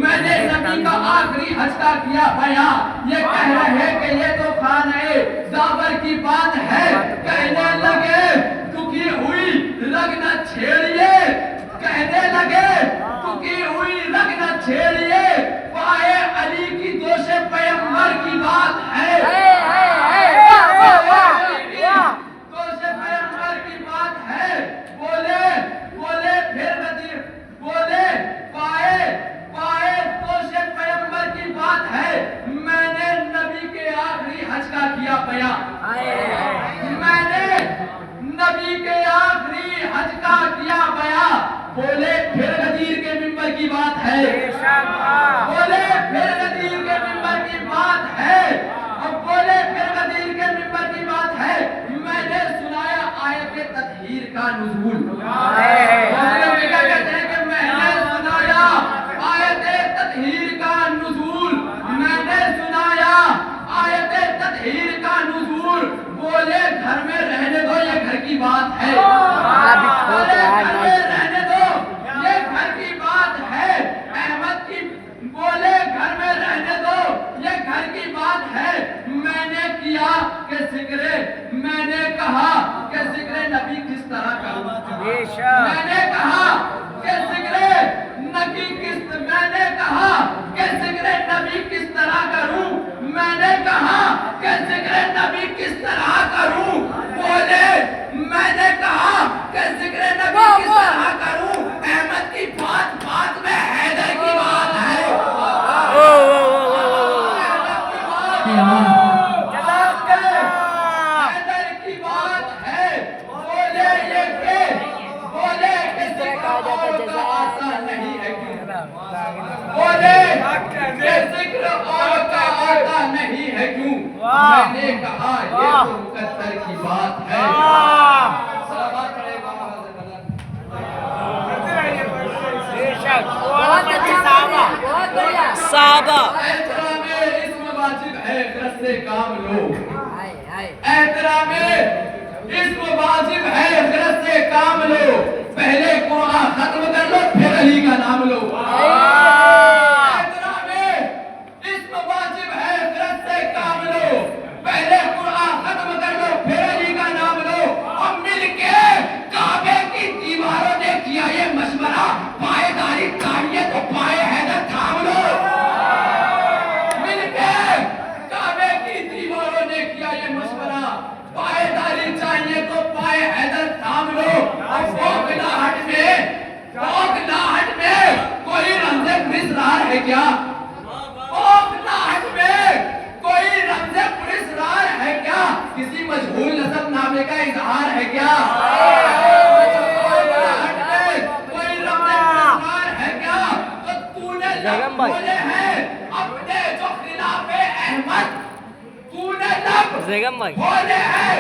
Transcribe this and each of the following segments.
میں نے نبی کا آخری حج کا کیا بیان، یہ کہہ رہے کہ یہ تو خانہ جابر کی بات ہے، کہنے لگے دکھی ہوئی رگ نہ چھیڑیے، کہنے لگے دکھی ہوئی رگ نہ چھیڑیے، پائے علی کی دوش پیغمبر کی بات ہے، دوش پیغمبر کی بات ہے، بولے پھر غدیر، بولے پائے دوش پیغمبر کی بات ہے، میں نے نبی کے آخری حج کا کیا بیان، میں نے نبی کے آخری حج کا کیا بیان، بولے پھر غدیر کے منبر کی بات ہے، بولے پھر غدیر کے منبر کی بات ہے، اب بولے پھر غدیر کے منبر کی بات ہے، میں نے سنایا آیت تطہیر کا نزول، کیا کہتے ہیں کہ میں نے سنایا آیت تطہیر کا نزول، میں نے سنایا آیت تطہیر کا نزول، بولے گھر میں رہنے دو یہ گھر کی بات ہے، بولے گھر میں رہنے دو یہ گھر کی بات ہے، احمد کی بولے گھر میں رہنے دو یہ گھر کی بات ہے، میں نے کیا کہ ذکرے، میں نے کہا کہ ذکر نبی کس طرح کروں، میں نے کہا کہ ذکر نبی میں نے کہا کہ ذکر نبی کس طرح کروں، میں نے کہا کہ ذکر نبی کس طرح کروں، بولے میں نے کہا کہ ذکر نبی کس طرح کروں، احمد کی بات بات میں حیدر کی بات ہے، حیدر کی بات ہے، بولے یہ کہ ذکر اور کا آتا نہیں ہے کیوں، بولے کہ ذکر اور کا آتا نہیں ہے کیوں، میں نے کہا یہ تو مقدر کی بات ہے، صحابہ احترام اسم واجب ہے غرض سے کام لو، احترام اسم واجب ہے غرض سے کام لو، پہلے قرآن ختم کر لو پھر علی کا نام لو، احترام اسم واجب ہے غرض سے کام لو، پہلے قرآن ختم کر لو پھر علی کا نام لو، اور مل کے کعبے کی دیواروں نے کیا یہ مشورہ، پائے داری چاہیے تو پائے حیدر تھام لو، مل کے کعبے کی دیواروں نے کیا یہ مشورہ، پائے داری چاہیے تو پائے حیدر تھام لو، اور بوگلاہٹ میں کوئی رمز پرسرار ہے کیا، بوگلاہٹ میں کوئی رمز پرسرار ہے کیا، کسی مجہول نسب نامے کا اظہار ہے کیا، بوگلاہٹ میں کوئی رمز پرسرار ہے کیا، تو تو نے لب بولے ہیں اپنے جو خلاف احمد، تو نے لب بولے ہیں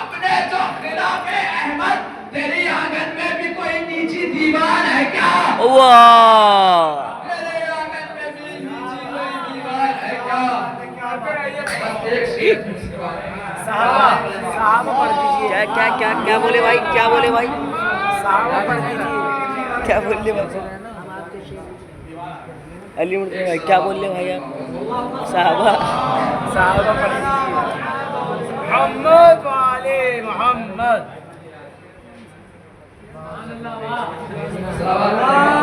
اپنے جو خلاف احمد، تیری آنگن میں بھی کوئی نیچی دیوار ہے کیا، تیرے آنگن میں بھی نیچی کوئی دیوار ہے کیا، بس ایک شیخ صحابہ پڑھ دیجیے، کیا بولے بھائی، کیا بولے بھائی، صحابہ پڑھ دیجیے، کیا بولے بھائی، علی مرتضی بھائی کیا بول رہے بھائی آپ، صحابہ پڑھ دیجیے، محمد والے محمد،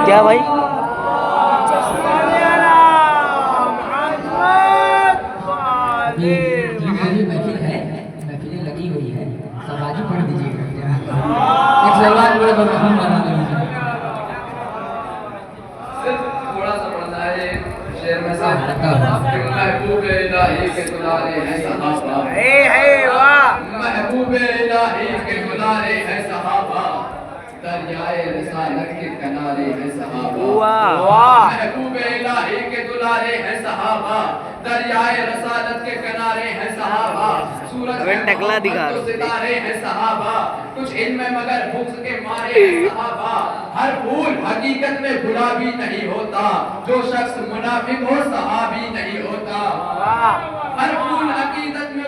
کیا بھائی، یہ میری محفل ہے، محفلیں لگی ہوئی ہے، سب آج ہی پڑھ دیجیے گا، ایک سلوات بڑے بڑے ہم بنا لیجیے، صرف تھوڑا سا پڑھنا ہے شعر میں سے، محبوب الہی کے دلارے ہیں صحابہ، محبوب الہی کے دلارے ہیں صحابہ، دریائے رسالت کے کنارے ہیں صحابہ، محبوب الہی کے دلارے ہیں صحابہ، دریائے رسالت کے کنارے ہیں صحابہ، سورج میں محمد تو ستارے ہیں صحابہ، کچھ ان میں مگر بغض کے مارے ہیں صحابہ، ہر پھول حقیقت میں گلابی نہیں ہوتا، جو شخص منافق ہو صحابی نہیں ہوتا، ہر پھول حقیقت میں